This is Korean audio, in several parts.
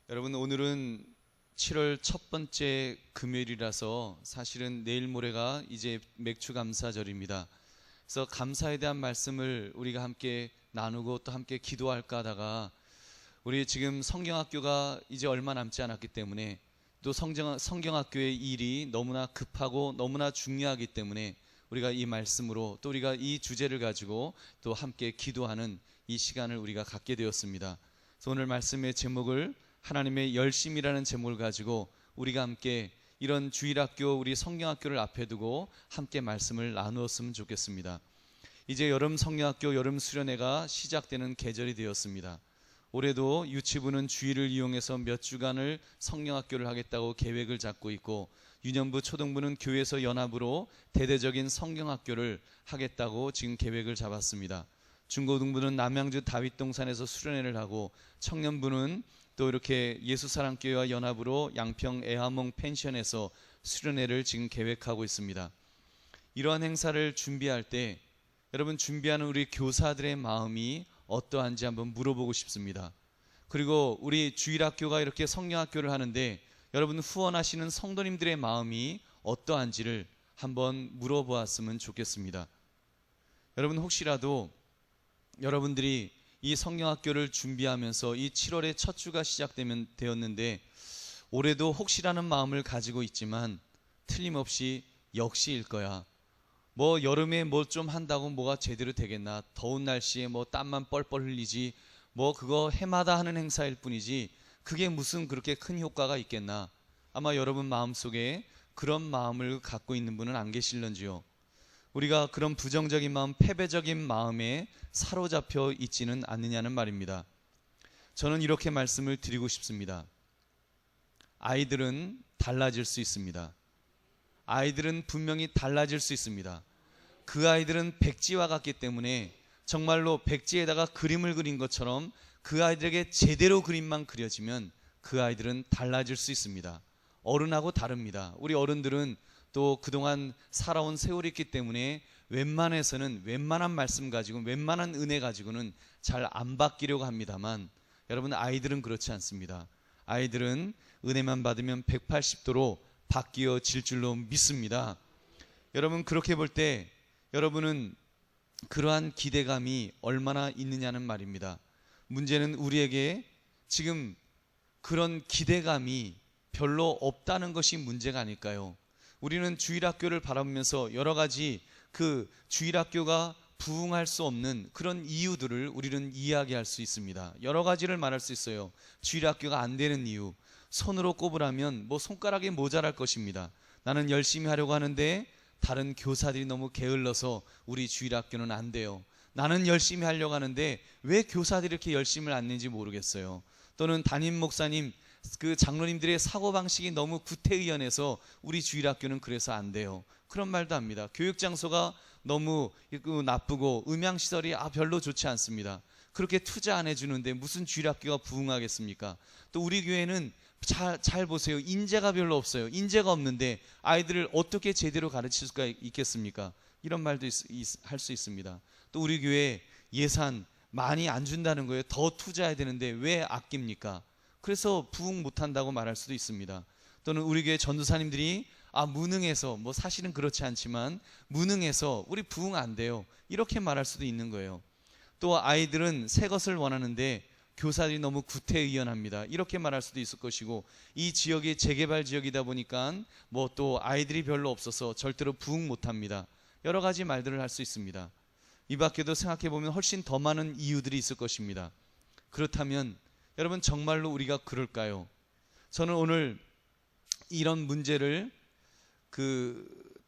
여러분, 오늘은 7월 첫 번째 금요일이라서 사실은 내일 모레가 이제 맥주 감사절입니다. 그래서 감사에 대한 말씀을 우리가 함께 나누고 또 함께 기도할까 하다가 우리 지금 성경학교가 이제 얼마 남지 않았기 때문에 또 성경학교의 일이 너무나 급하고 너무나 중요하기 때문에 우리가 이 말씀으로 또 우리가 이 주제를 가지고 또 함께 기도하는 이 시간을 우리가 갖게 되었습니다. 그래서 오늘 말씀의 제목을 하나님의 열심이라는 제목을 가지고 우리가 함께 이런 주일학교 우리 성경학교를 앞에 두고 함께 말씀을 나누었으면 좋겠습니다. 이제 여름 성경학교 여름 수련회가 시작되는 계절이 되었습니다. 올해도 유치부는 주일을 이용해서 몇 주간을 성경학교를 하겠다고 계획을 잡고 있고, 유년부 초등부는 교회에서 연합으로 대대적인 성경학교를 하겠다고 지금 계획을 잡았습니다. 중고등부는 남양주 다윗동산에서 수련회를 하고, 청년부는 또 이렇게 예수사랑교회와 연합으로 양평 애화몽 펜션에서 수련회를 지금 계획하고 있습니다. 이러한 행사를 준비할 때 여러분, 준비하는 우리 교사들의 마음이 어떠한지 한번 물어보고 싶습니다. 그리고 우리 주일학교가 이렇게 성경학교를 하는데 여러분, 후원하시는 성도님들의 마음이 어떠한지를 한번 물어보았으면 좋겠습니다. 여러분, 혹시라도 여러분들이 이 성경학교를 준비하면서 이 7월의 첫 주가 되었는데 올해도 혹시라는 마음을 가지고 있지만 틀림없이 역시일 거야. 뭐 여름에 뭐 좀 한다고 뭐가 제대로 되겠나, 더운 날씨에 뭐 땀만 뻘뻘 흘리지, 뭐 그거 해마다 하는 행사일 뿐이지 그게 무슨 그렇게 큰 효과가 있겠나. 아마 여러분 마음속에 그런 마음을 갖고 있는 분은 안 계실런지요. 우리가 그런 부정적인 마음, 패배적인 마음에 사로잡혀 있지는 않느냐는 말입니다. 저는 이렇게 말씀을 드리고 싶습니다. 아이들은 달라질 수 있습니다. 아이들은 분명히 달라질 수 있습니다. 그 아이들은 백지와 같기 때문에 정말로 백지에다가 그림을 그린 것처럼 그 아이들에게 제대로 그림만 그려지면 그 아이들은 달라질 수 있습니다. 어른하고 다릅니다. 우리 어른들은 또 그동안 살아온 세월이 있기 때문에 웬만한 말씀 가지고 웬만한 은혜 가지고는 잘 안 바뀌려고 합니다만, 여러분, 아이들은 그렇지 않습니다. 아이들은 은혜만 받으면 180도로 바뀌어질 줄로 믿습니다. 여러분, 그렇게 볼 때 여러분은 그러한 기대감이 얼마나 있느냐는 말입니다. 문제는 우리에게 지금 그런 기대감이 별로 없다는 것이 문제가 아닐까요? 우리는 주일학교를 바라보면서 여러 가지 그 주일학교가 부흥할 수 없는 그런 이유들을 우리는 이야기할 수 있습니다. 여러 가지를 말할 수 있어요. 주일학교가 안 되는 이유, 손으로 꼽으라면 뭐 손가락이 모자랄 것입니다. 나는 열심히 하려고 하는데 다른 교사들이 너무 게을러서 우리 주일학교는 안 돼요. 나는 열심히 하려고 하는데 왜 교사들이 이렇게 열심을 안 내는지 모르겠어요. 또는 담임 목사님, 그 장로님들의 사고방식이 너무 구태의연해서 우리 주일학교는 그래서 안 돼요. 그런 말도 합니다. 교육장소가 너무 나쁘고 음향시설이 별로 좋지 않습니다. 그렇게 투자 안 해주는데 무슨 주일학교가 부흥하겠습니까? 또 우리 교회는 잘 보세요. 인재가 별로 없어요. 인재가 없는데 아이들을 어떻게 제대로 가르칠 수가 있겠습니까? 이런 말도 할 수 있습니다. 또 우리 교회 예산 많이 안 준다는 거예요. 더 투자해야 되는데 왜 아낍니까? 그래서 부흥 못한다고 말할 수도 있습니다. 또는 우리 교회 전도사님들이 무능해서, 뭐 사실은 그렇지 않지만 무능해서 우리 부흥 안 돼요, 이렇게 말할 수도 있는 거예요. 또 아이들은 새 것을 원하는데 교사들이 너무 구태의연합니다, 이렇게 말할 수도 있을 것이고, 이 지역이 재개발 지역이다 보니까 뭐 또 아이들이 별로 없어서 절대로 부흥 못합니다. 여러 가지 말들을 할 수 있습니다. 이 밖에도 생각해보면 훨씬 더 많은 이유들이 있을 것입니다. 그렇다면 여러분, 정말로 우리가 그럴까요? 저는 오늘 이런 문제를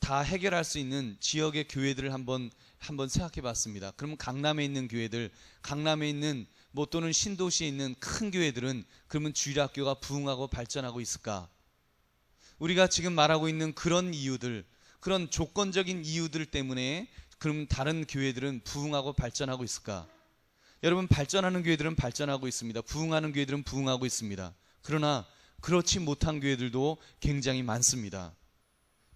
다 해결할 수 있는 지역의 교회들을 한번 생각해 봤습니다. 그러면 강남에 있는 교회들, 강남에 있는 뭐 또는 신도시에 있는 큰 교회들은 그러면 주일학교가 부흥하고 발전하고 있을까? 우리가 지금 말하고 있는 그런 이유들, 그런 조건적인 이유들 때문에 그럼 다른 교회들은 부흥하고 발전하고 있을까? 여러분, 발전하는 교회들은 발전하고 있습니다. 부흥하는 교회들은 부흥하고 있습니다. 그러나 그렇지 못한 교회들도 굉장히 많습니다.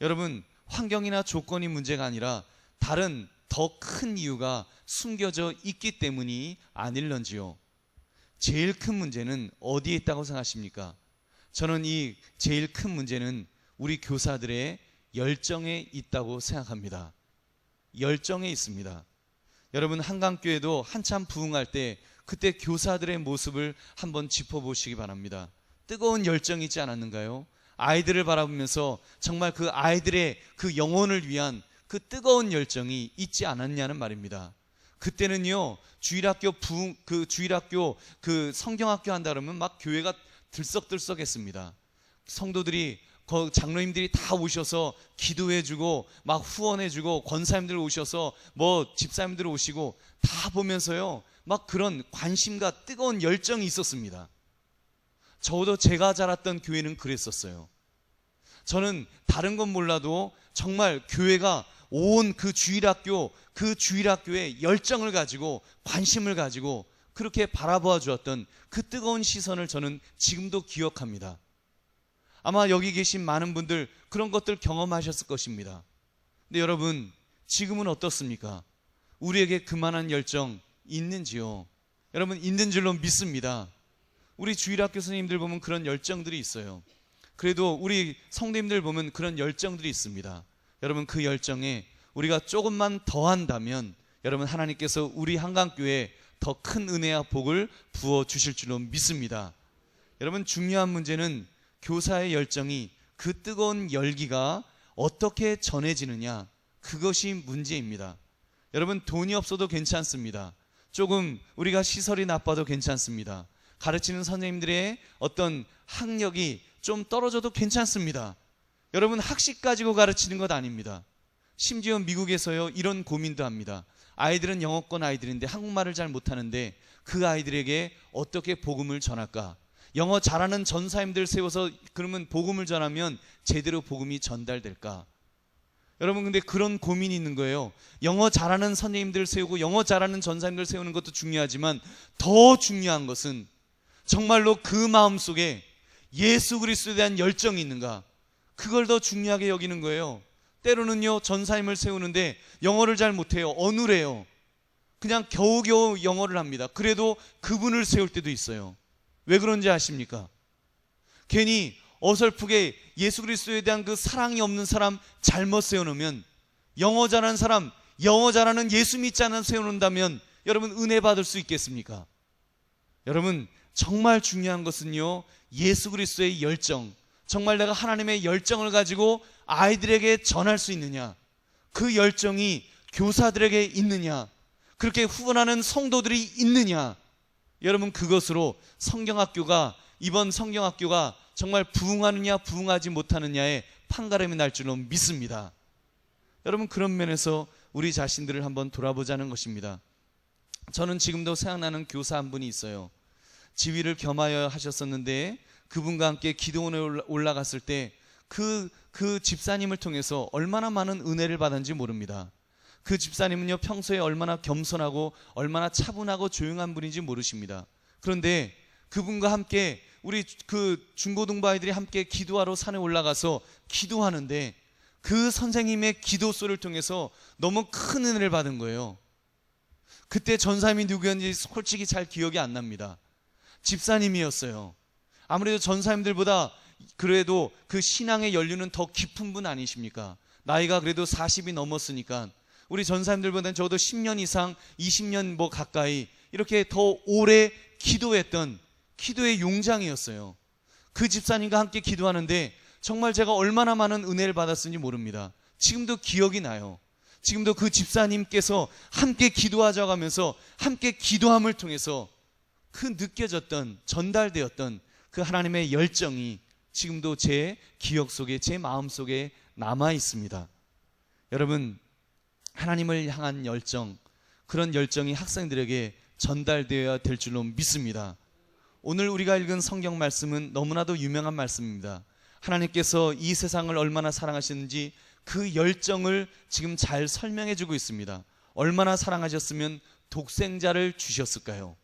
여러분, 환경이나 조건이 문제가 아니라 다른 더 큰 이유가 숨겨져 있기 때문이 아닐런지요. 제일 큰 문제는 어디에 있다고 생각하십니까? 저는 이 제일 큰 문제는 우리 교사들의 열정에 있다고 생각합니다. 열정에 있습니다. 여러분, 한강교회도 한참 부흥할 때 그때 교사들의 모습을 한번 짚어보시기 바랍니다. 뜨거운 열정이 있지 않았는가요? 아이들을 바라보면서 정말 그 아이들의 그 영혼을 위한 그 뜨거운 열정이 있지 않았냐는 말입니다. 그때는요, 주일학교 성경학교 한다 그러면 막 교회가 들썩들썩했습니다. 성도들이, 장로님들이 다 오셔서 기도해주고 막 후원해주고 권사님들 오셔서 뭐 집사님들 오시고 다 보면서요, 막 그런 관심과 뜨거운 열정이 있었습니다. 저도 제가 자랐던 교회는 그랬었어요. 저는 다른 건 몰라도 정말 교회가 온 그 주일학교에 열정을 가지고 관심을 가지고 그렇게 바라보아 주었던 그 뜨거운 시선을 저는 지금도 기억합니다. 아마 여기 계신 많은 분들 그런 것들 경험하셨을 것입니다. 근데 여러분, 지금은 어떻습니까? 우리에게 그만한 열정 있는지요? 여러분, 있는 줄로 믿습니다. 우리 주일학교 선생님들 보면 그런 열정들이 있어요. 그래도 우리 성도님들 보면 그런 열정들이 있습니다. 여러분, 그 열정에 우리가 조금만 더 한다면 여러분, 하나님께서 우리 한강교회에 더 큰 은혜와 복을 부어주실 줄로 믿습니다. 여러분, 중요한 문제는 교사의 열정이, 그 뜨거운 열기가 어떻게 전해지느냐, 그것이 문제입니다. 여러분, 돈이 없어도 괜찮습니다. 조금 우리가 시설이 나빠도 괜찮습니다. 가르치는 선생님들의 어떤 학력이 좀 떨어져도 괜찮습니다. 여러분, 학식 가지고 가르치는 것 아닙니다. 심지어 미국에서요, 이런 고민도 합니다. 아이들은 영어권 아이들인데 한국말을 잘 못하는데 그 아이들에게 어떻게 복음을 전할까? 영어 잘하는 전사님들 세워서 그러면 복음을 전하면 제대로 복음이 전달될까? 여러분, 근데 그런 고민이 있는 거예요. 영어 잘하는 선생님들 세우고 영어 잘하는 전사님들 세우는 것도 중요하지만 더 중요한 것은 정말로 그 마음속에 예수 그리스도에 대한 열정이 있는가? 그걸 더 중요하게 여기는 거예요. 때로는요, 전사님을 세우는데 영어를 잘 못해요. 어눌해요. 그냥 겨우겨우 영어를 합니다. 그래도 그분을 세울 때도 있어요. 왜 그런지 아십니까? 괜히 어설프게 예수 그리스도에 대한 그 사랑이 없는 사람 잘못 세워놓으면, 영어 잘하는 사람, 영어 잘하는 예수 믿지 않는 세워놓는다면 여러분, 은혜 받을 수 있겠습니까? 여러분, 정말 중요한 것은요, 예수 그리스도의 열정, 정말 내가 하나님의 열정을 가지고 아이들에게 전할 수 있느냐, 그 열정이 교사들에게 있느냐, 그렇게 후원하는 성도들이 있느냐, 여러분, 그것으로 이번 성경학교가 정말 부흥하느냐 부흥하지 못하느냐의 판가름이 날 줄로 믿습니다. 여러분, 그런 면에서 우리 자신들을 한번 돌아보자는 것입니다. 저는 지금도 생각나는 교사 한 분이 있어요. 지위를 겸하여 하셨었는데 그분과 함께 기도원에 올라갔을 때 그 집사님을 통해서 얼마나 많은 은혜를 받았는지 모릅니다. 그 집사님은요, 평소에 얼마나 겸손하고 얼마나 차분하고 조용한 분인지 모르십니다. 그런데 그분과 함께 우리 그 중고등부 아이들이 함께 기도하러 산에 올라가서 기도하는데 그 선생님의 기도 소리를 통해서 너무 큰 은혜를 받은 거예요. 그때 전사님이 누구였는지 솔직히 잘 기억이 안 납니다. 집사님이었어요. 아무래도 전사님들보다 그래도 그 신앙의 연륜은 더 깊은 분 아니십니까? 나이가 그래도 40이 넘었으니까 우리 전사님들보다는 적어도 10년 이상, 20년 뭐 가까이 이렇게 더 오래 기도했던 기도의 용장이었어요. 그 집사님과 함께 기도하는데 정말 제가 얼마나 많은 은혜를 받았는지 모릅니다. 지금도 기억이 나요. 지금도 그 집사님께서 함께 기도하자고 하면서 함께 기도함을 통해서 그 느껴졌던, 전달되었던 그 하나님의 열정이 지금도 제 기억 속에, 제 마음 속에 남아 있습니다. 여러분, 하나님을 향한 열정, 그런 열정이 학생들에게 전달되어야 될 줄로 믿습니다. 오늘 우리가 읽은 성경 말씀은 너무나도 유명한 말씀입니다. 하나님께서 이 세상을 얼마나 사랑하셨는지 그 열정을 지금 잘 설명해 주고 있습니다. 얼마나 사랑하셨으면 독생자를 주셨을까요?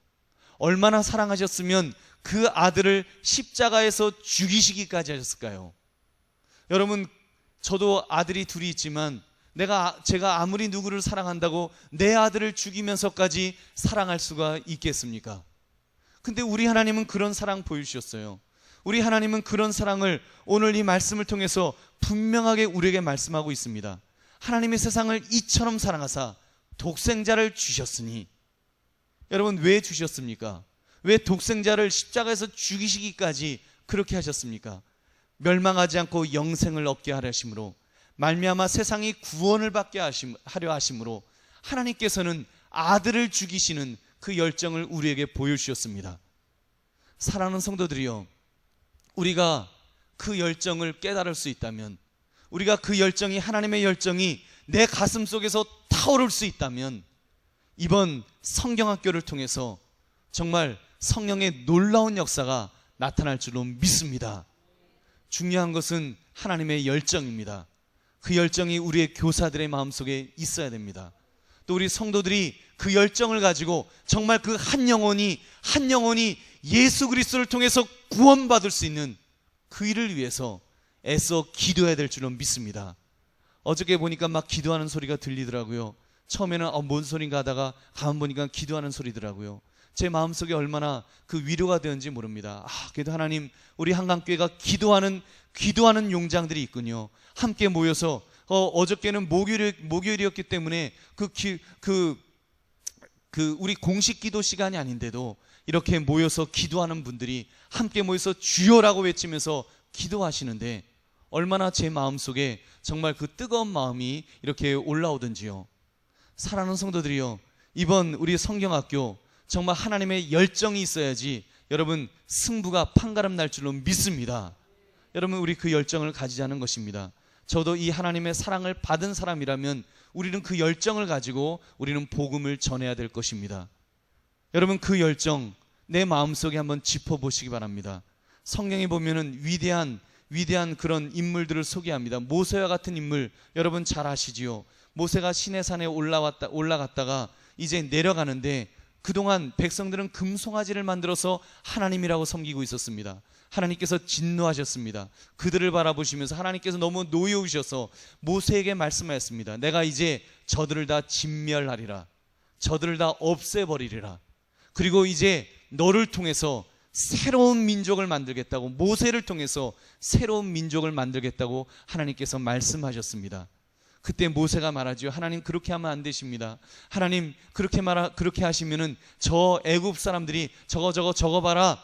얼마나 사랑하셨으면 그 아들을 십자가에서 죽이시기까지 하셨을까요? 여러분, 저도 아들이 둘이 있지만 제가 아무리 누구를 사랑한다고 내 아들을 죽이면서까지 사랑할 수가 있겠습니까? 근데 우리 하나님은 그런 사랑 보여주셨어요. 우리 하나님은 그런 사랑을 오늘 이 말씀을 통해서 분명하게 우리에게 말씀하고 있습니다. 하나님의 세상을 이처럼 사랑하사 독생자를 주셨으니. 여러분, 왜 주셨습니까? 왜 독생자를 십자가에서 죽이시기까지 그렇게 하셨습니까? 멸망하지 않고 영생을 얻게 하려 하심으로, 말미암아 세상이 구원을 받게 하려 하심으로 하나님께서는 아들을 죽이시는 그 열정을 우리에게 보여주셨습니다. 사랑하는 성도들이여, 우리가 그 열정을 깨달을 수 있다면, 우리가 그 열정이, 하나님의 열정이 내 가슴 속에서 타오를 수 있다면, 이번 성경학교를 통해서 정말 성령의 놀라운 역사가 나타날 줄로 믿습니다. 중요한 것은 하나님의 열정입니다. 그 열정이 우리의 교사들의 마음속에 있어야 됩니다. 또 우리 성도들이 그 열정을 가지고 정말 그 한 영혼이 예수 그리스도를 통해서 구원받을 수 있는 그 일을 위해서 애써 기도해야 될 줄로 믿습니다. 어저께 보니까 막 기도하는 소리가 들리더라고요. 처음에는 뭔 소린가 하다가 가만 보니까 기도하는 소리더라고요. 제 마음속에 얼마나 그 위로가 되었는지 모릅니다. 그래도 하나님, 우리 한강교회가 기도하는 용장들이 있군요. 함께 모여서 어저께는 목요일이었기 때문에 우리 공식 기도 시간이 아닌데도 이렇게 모여서 기도하는 분들이 함께 모여서 주여라고 외치면서 기도하시는데, 얼마나 제 마음속에 정말 그 뜨거운 마음이 이렇게 올라오든지요. 사랑하는 성도들이요, 이번 우리 성경학교 정말 하나님의 열정이 있어야지 여러분 승부가 판가름 날 줄로 믿습니다. 여러분, 우리 그 열정을 가지자는 것입니다. 저도 이 하나님의 사랑을 받은 사람이라면 우리는 그 열정을 가지고 우리는 복음을 전해야 될 것입니다. 여러분, 그 열정 내 마음속에 한번 짚어보시기 바랍니다. 성경에 보면은 위대한 그런 인물들을 소개합니다. 모세와 같은 인물, 여러분 잘 아시지요? 모세가 시내산에 올라갔다가 이제 내려가는데, 그동안 백성들은 금송아지를 만들어서 하나님이라고 섬기고 있었습니다. 하나님께서 진노하셨습니다. 그들을 바라보시면서 하나님께서 너무 노여우셔서 모세에게 말씀하였습니다. 내가 이제 저들을 다 진멸하리라. 저들을 다 없애버리리라. 그리고 이제 너를 통해서 새로운 민족을 만들겠다고, 모세를 통해서 새로운 민족을 만들겠다고 하나님께서 말씀하셨습니다. 그때 모세가 말하죠. 하나님, 그렇게 하면 안 되십니다. 하나님, 그렇게 하시면은 저 애굽 사람들이 저거 봐라.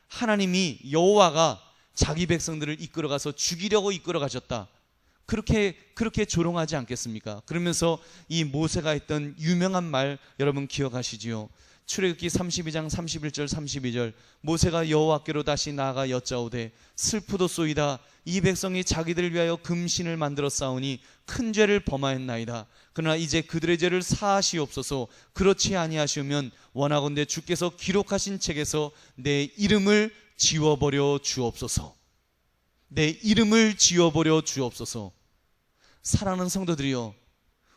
하나님이 여호와가 자기 백성들을 이끌어가서 죽이려고 이끌어가셨다. 그렇게 조롱하지 않겠습니까? 그러면서 이 모세가 했던 유명한 말 여러분 기억하시지요? 출애굽기 32장 31절 32절, 모세가 여호와께로 다시 나아가 여짜오되 슬프도소이다. 이 백성이 자기들을 위하여 금신을 만들어 싸우니 큰 죄를 범하였나이다. 그러나 이제 그들의 죄를 사하시옵소서. 그렇지 아니하시면 원하건대 주께서 기록하신 책에서 내 이름을 지워버려 주옵소서. 내 이름을 지워버려 주옵소서. 사랑하는 성도들이여,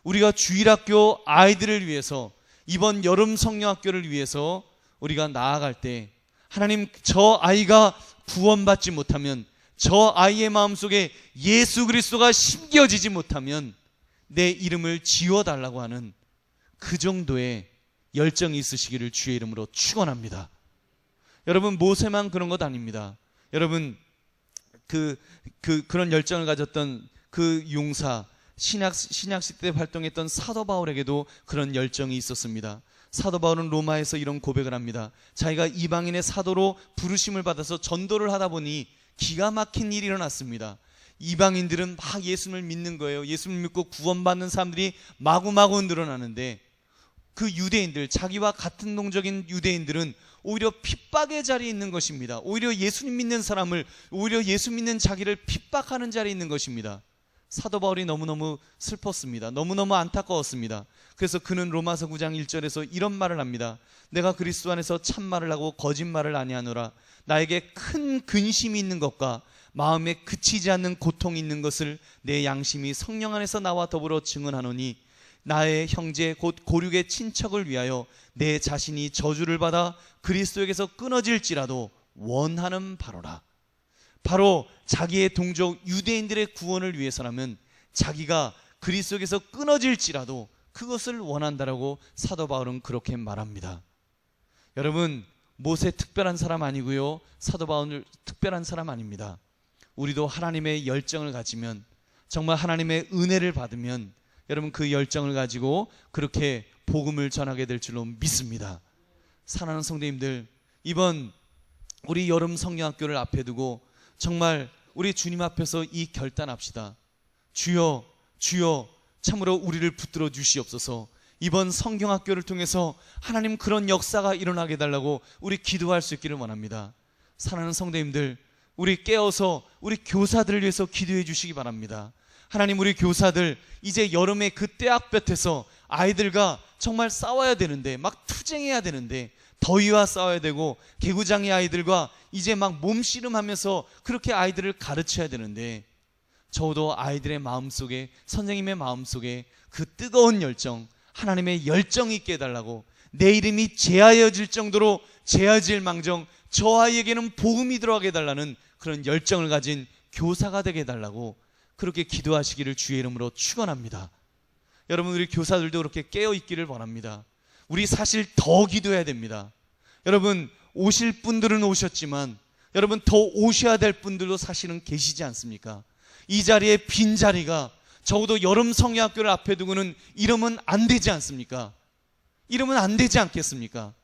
우리가 주일학교 아이들을 위해서, 이번 여름 성령학교를 위해서 우리가 나아갈 때, 하나님, 저 아이가 구원받지 못하면, 저 아이의 마음속에 예수 그리스도가 심겨지지 못하면 내 이름을 지워달라고 하는 그 정도의 열정이 있으시기를 주의 이름으로 축원합니다. 여러분, 모세만 그런 것 아닙니다. 여러분, 그런 열정을 가졌던 그 용사, 신약시 때 활동했던 사도 바울에게도 그런 열정이 있었습니다. 사도 바울은 로마에서 이런 고백을 합니다. 자기가 이방인의 사도로 부르심을 받아서 전도를 하다 보니 기가 막힌 일이 일어났습니다. 이방인들은 막 예수님을 믿는 거예요. 예수님을 믿고 구원받는 사람들이 마구마구 늘어나는데, 그 유대인들, 자기와 같은 동적인 유대인들은 오히려 핍박의 자리에 있는 것입니다. 오히려 예수님 믿는 사람을, 오히려 예수 믿는 자기를 핍박하는 자리에 있는 것입니다. 사도 바울이 너무너무 슬펐습니다. 너무너무 안타까웠습니다. 그래서 그는 로마서 9장 1절에서 이런 말을 합니다. 내가 그리스도 안에서 참말을 하고 거짓말을 아니하노라. 나에게 큰 근심이 있는 것과 마음에 그치지 않는 고통이 있는 것을 내 양심이 성령 안에서 나와 더불어 증언하노니, 나의 형제 곧 고륙의 친척을 위하여 내 자신이 저주를 받아 그리스도에게서 끊어질지라도 원하는 바로라. 바로 자기의 동족 유대인들의 구원을 위해서라면 자기가 그리스도에게서 끊어질지라도 그것을 원한다라고 사도 바울은 그렇게 말합니다. 여러분, 모세 특별한 사람 아니고요, 사도 바울 특별한 사람 아닙니다. 우리도 하나님의 열정을 가지면, 정말 하나님의 은혜를 받으면 여러분 그 열정을 가지고 그렇게 복음을 전하게 될 줄로 믿습니다. 사랑하는 성도님들, 이번 우리 여름 성경학교를 앞에 두고 정말 우리 주님 앞에서 이 결단합시다. 주여, 주여, 참으로 우리를 붙들어 주시옵소서. 이번 성경학교를 통해서 하나님 그런 역사가 일어나게 해달라고 우리 기도할 수 있기를 원합니다. 사랑하는 성도님들, 우리 깨어서 우리 교사들을 위해서 기도해 주시기 바랍니다. 하나님, 우리 교사들 이제 여름에 그 떼약볕에서 아이들과 정말 싸워야 되는데, 막 투쟁해야 되는데, 더위와 싸워야 되고 개구장이 아이들과 이제 막 몸씨름하면서 그렇게 아이들을 가르쳐야 되는데, 저도 아이들의 마음속에, 선생님의 마음속에 그 뜨거운 열정, 하나님의 열정이 있게 해달라고, 내 이름이 제하여질 정도로 제하질 망정 저 아이에게는 복음이 들어가게 해달라는 그런 열정을 가진 교사가 되게 해달라고 그렇게 기도하시기를 주의 이름으로 축원합니다. 여러분, 우리 교사들도 그렇게 깨어있기를 바랍니다. 우리 사실 더 기도해야 됩니다. 여러분, 오실 분들은 오셨지만 여러분 더 오셔야 될 분들도 사실은 계시지 않습니까? 이 자리에 빈 자리가 적어도 여름 성경학교를 앞에 두고는 이러면 안 되지 않습니까? 이러면 안 되지 않겠습니까?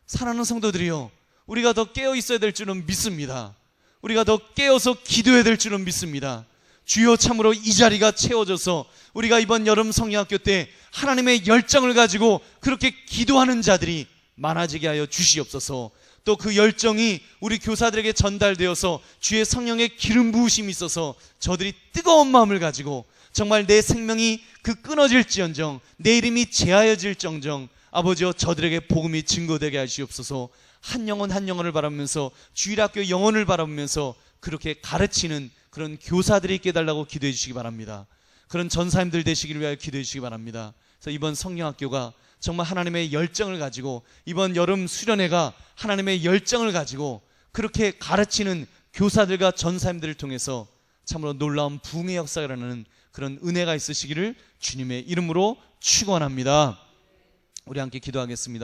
사랑하는 성도들이요, 우리가 더 깨어 있어야 될 줄은 믿습니다. 우리가 더 깨어서 기도해야 될 줄은 믿습니다. 주여, 참으로 이 자리가 채워져서 우리가 이번 여름 성경학교 때 하나님의 열정을 가지고 그렇게 기도하는 자들이 많아지게 하여 주시옵소서. 또 그 열정이 우리 교사들에게 전달되어서 주의 성령의 기름 부으심이 있어서 저들이 뜨거운 마음을 가지고 정말 내 생명이 그 끊어질지언정, 내 이름이 제하여질 정정, 아버지여 저들에게 복음이 증거되게 하시옵소서. 한 영혼 한 영혼을 바라보면서 주일학교 영혼을 바라보면서 그렇게 가르치는 그런 교사들이 있게 해달라고 기도해 주시기 바랍니다. 그런 전사님들 되시기를 위하여 기도해 주시기 바랍니다. 그래서 이번 성경학교가 정말 하나님의 열정을 가지고, 이번 여름 수련회가 하나님의 열정을 가지고 그렇게 가르치는 교사들과 전사님들을 통해서 참으로 놀라운 부흥의 역사가 일어나는 그런 은혜가 있으시기를 주님의 이름으로 축원합니다. 우리 함께 기도하겠습니다.